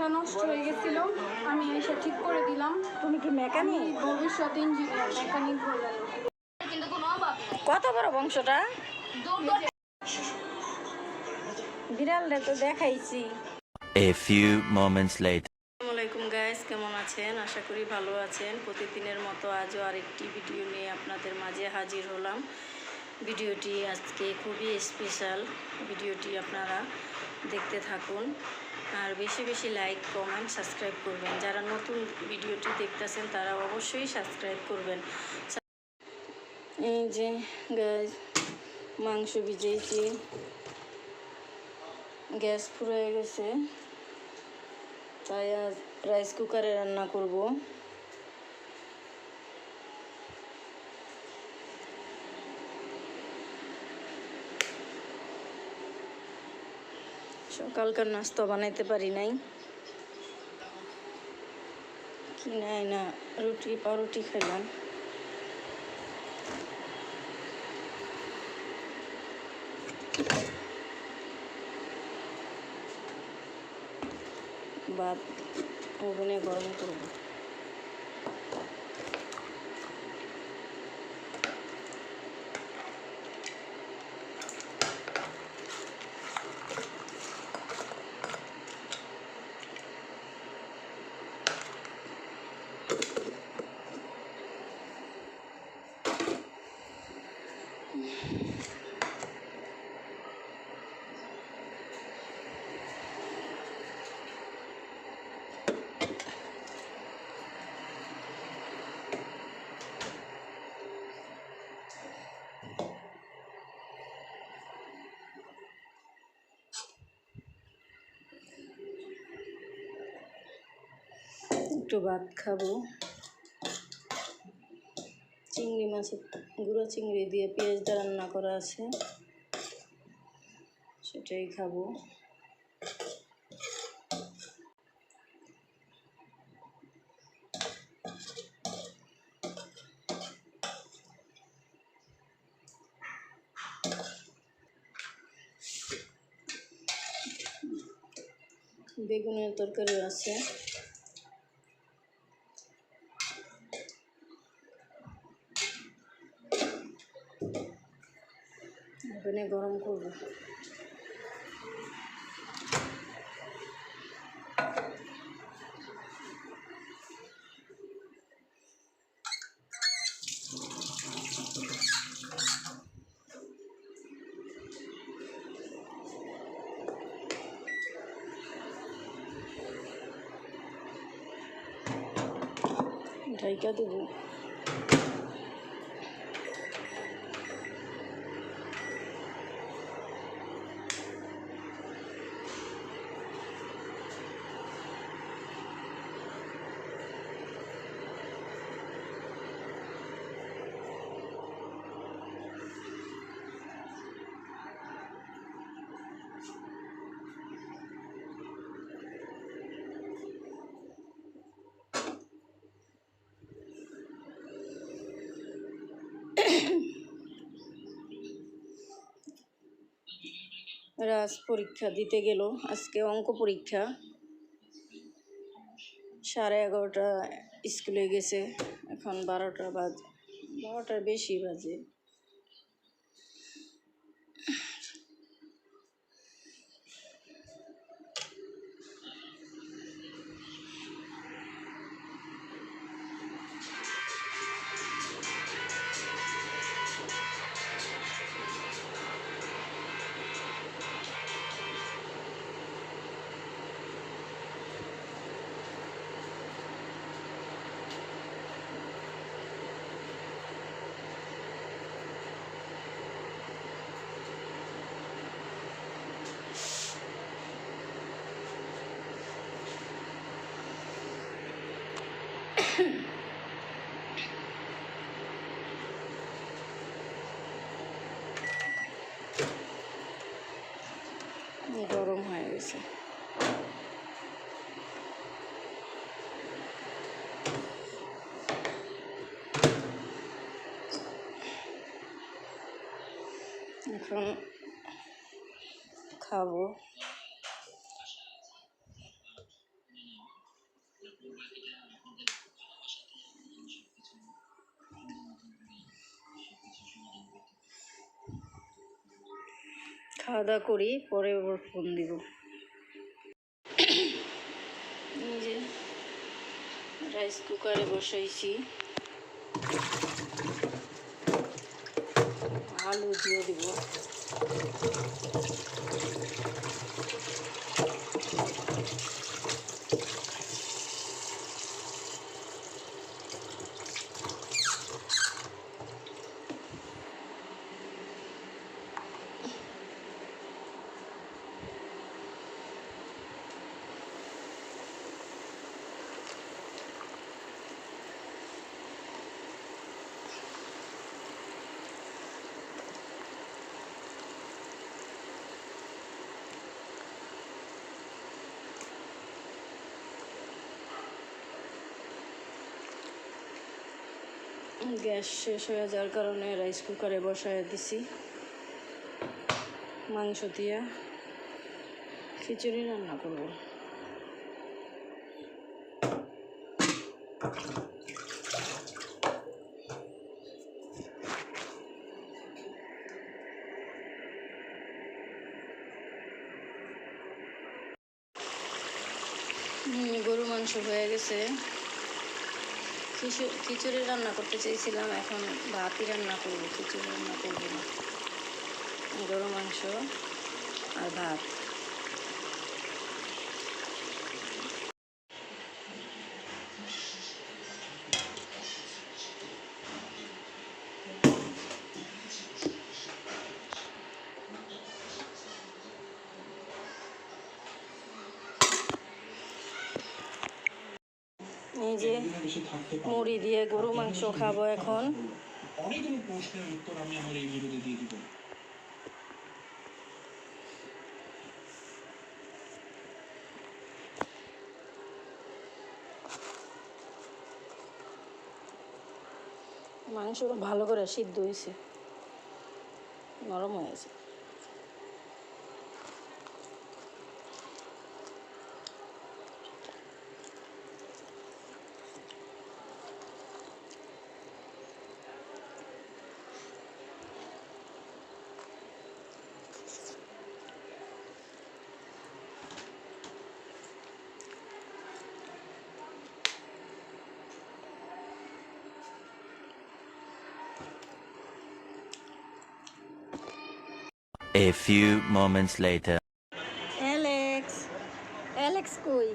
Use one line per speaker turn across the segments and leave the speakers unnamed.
এটা নষ্ট হয়ে গেছিল, আমি এসে ঠিক করে দিলাম।
তুমি কি মেকানিক?
ভবিষ্যৎ ইঞ্জিনিয়ার, মেকানিক বললেন।
কত বড় বংশটা? বিড়ালটা তো দেখাইছি।
A few moments later.
আসসালামু আলাইকুম গাইস, কেমন আছেন? আশা করি ভালো আছেন। প্রতিদিনের মতো আজও আরেকটি ভিডিও নিয়ে আপনাদের মাঝে হাজির হলাম। ভিডিওটি আজকে খুবই স্পেশাল। ভিডিওটি আপনারা দেখতে থাকুন আর বেশি বেশি লাইক, কমেন্ট, সাবস্ক্রাইব করবেন। যারা নতুন ভিডিওটি দেখতেছেন তারা অবশ্যই সাবস্ক্রাইব করবেন। এই যে গাইস, মাংস ভিজিয়েছি, গ্যাস ফুরিয়ে গেছে, তাই আজ রাইস কুকারে রান্না করব। সকালকার নাস্তা বানাইতে পারি নাই, কি নাই না রুটি পাউরুটি খাইলাম। ভাত ওভেনে গরম করব। একটু ভাত খাবো। চিংড়ি মাছের গুঁড়ো চিংড়ি দিয়ে পেঁয়াজ দিয়ে রান্না করা আছে, সেটাই খাবো। বেগুনের তরকারি আছে, ওখানে গরম করবো। ঢাইকা দেবো। রাজ পরীক্ষা দিতে গেল, আজকে অঙ্ক পরীক্ষা। 11:30 স্কুলে গেছে, এখন 12টা বাজে, 12টার বেশি বাজে। গরম হয়ে গেছে। এখন খাবো। খাওয়া দাওয়া করি, পরে ওর ফোন দিব। এই যে রাইস কুকারে বসাইছি, আলু দিয়ে দিব। গ্যাস শেষ হয়ে যাওয়ার কারণে রাইস কুকারে বসায় দিছি। মাংস দিয়া খিচুড়ি রান্না করব। গরু মাংস হয়ে গেছে। খিচুড়ি রান্না করতে চেয়েছিলাম, এখন ভাতই রান্না করবো, খিচুড়ি রান্না করবো না। গরু মাংস আর ভাত। এই যে মুড়ি দিয়ে গরু মাংস খাবো এখন।
অনেকগুলো প্রশ্নের উত্তর আমি আমার এই ভিডিওতে দিয়ে দিব।
মাংসটা ভালো করে সিদ্ধ হয়েছে, নরম হয়েছে।
A few moments later.
Alex কই?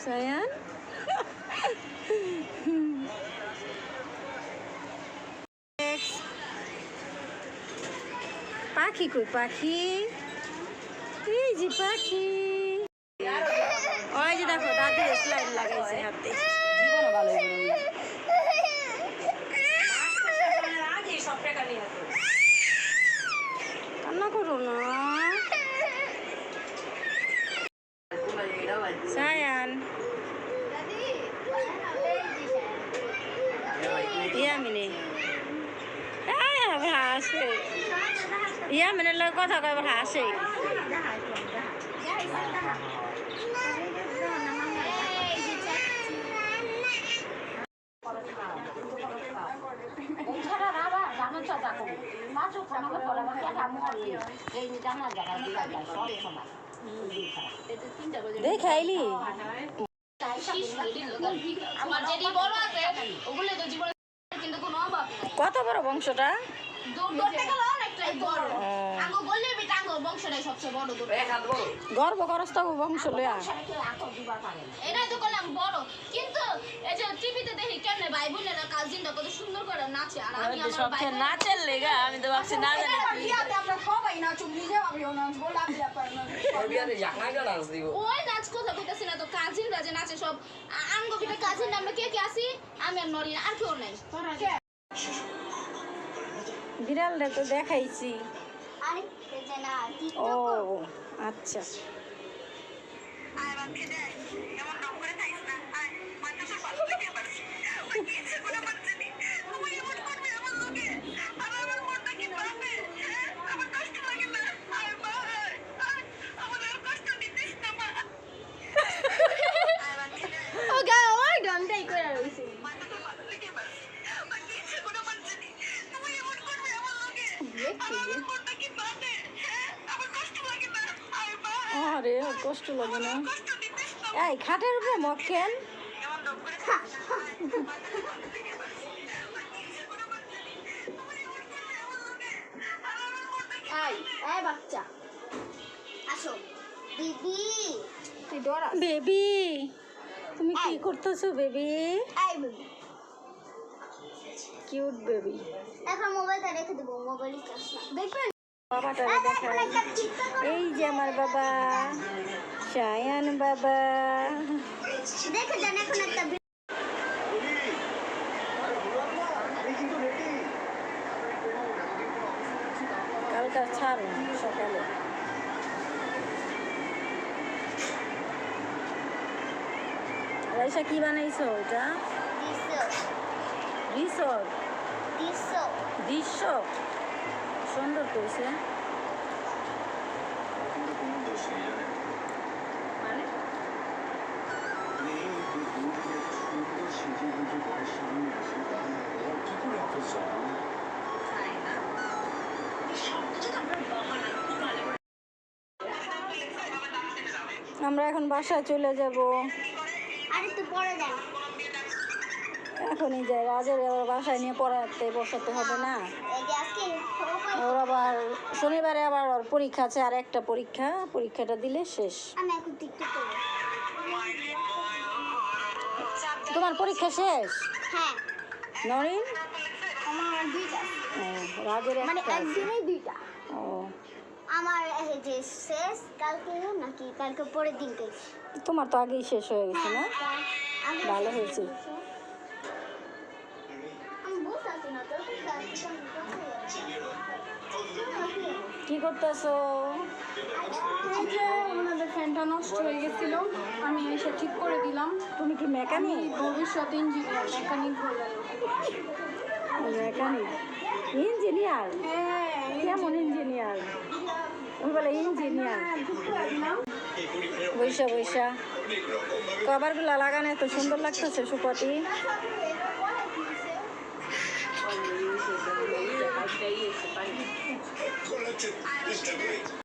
সায়ান পাখি কই? পাখি, এই যে পাখি। ওই যে দেখো দাদি স্লাইড লাগাইছে হাতে। জীবনও ভালো কান্না করো না সায়ান। ইয়ামিনী হাসে, ইয়ামিনের লোক কথা কয় হাসে। দেখাইলি কত বড় বংশটা? গর্ব করস তো বংশ লইয়া।
এটাই তো করলাম বড়, কিন্তু এই যে টিভিতে দেখি কেমনে ভাই বোনেরা কাজিনটা কত সুন্দর করে নাচে, আর আমি আমার ভাই বোন
নাচের লেগা আমি তো ভাবছি না জানি।
ওই নাচ কথা কইতাছি না তো, কাজিনরা যে নাচে সব আঙ্গ বিটা কাজিন আমরা কে কে আছি, আমি আর নরি আর কেউ নাই।
বিড়ালটা তো দেখাইছি। ও আচ্ছা। লাগে না। এই খাটের উপরে মক্কেল
এই বাচ্চা আসো দিদি তুই ডরাস
বেবি, তুমি কি করতেছো বেবি?
এই বেবি
কিউট বেবি।
এখন মোবাইলটা রেখে দেবো, মোবাইলই চাস না দেখবেন।
বাবাটারে দেখাই। এই যে আমার বাবা শায়ান বাবা।
দেখে যান এখন একটা
কালটা ছাড় সকালে। রাইসা কি বানাইছো এটা? রিসোর্ট দৃশ্য সুন্দর করেছে। মানে আমরা এখন বাসায় চলে যাব।
আরেকটু পরে যান।
এখনই যাই, রাজের আবার বাসায় নিয়ে পড়াতে বসাতে হবে না?
এই যে আজকে
ওর আবার শনিবারে আবার ওর পরীক্ষা আছে, আর একটা পরীক্ষাটা দিলে শেষ।
আমি এখন টিকটক করব।
তোমার পরীক্ষা শেষ?
হ্যাঁ
নরিন?
আমার দুইটা,
ও, রাজের
মানে
একটা আছে।
একদিনেই দুইটা।
ও,
আমার এই যে শেষ কালকে নাকি কালকে পরের দিনকে।
তোমার তো আগেই শেষ হয়ে গেছে না?
আমি
ভালো হয়েছে।
আমি বুঝতে পারছি না তোর
কি করতেছো?
এই যে ওনাদের ফ্যানটা নষ্ট হয়ে গেছিল, আমি এসে ঠিক করে দিলাম।
তুমি কি
আমি
মেকানিক?
ভবিষ্যৎ ইঞ্জিনিয়ার, মেকানিক বলে।
Mechanic engineer?
হ্যাঁ
কেমন ইঞ্জিনিয়ার? ওই বলে ইঞ্জিনিয়ার।
ঠিক করে দিলাম।
বৈশা বৈশা কভারগুলা লাগানো এত সুন্দর লাগতেছে সুপতি।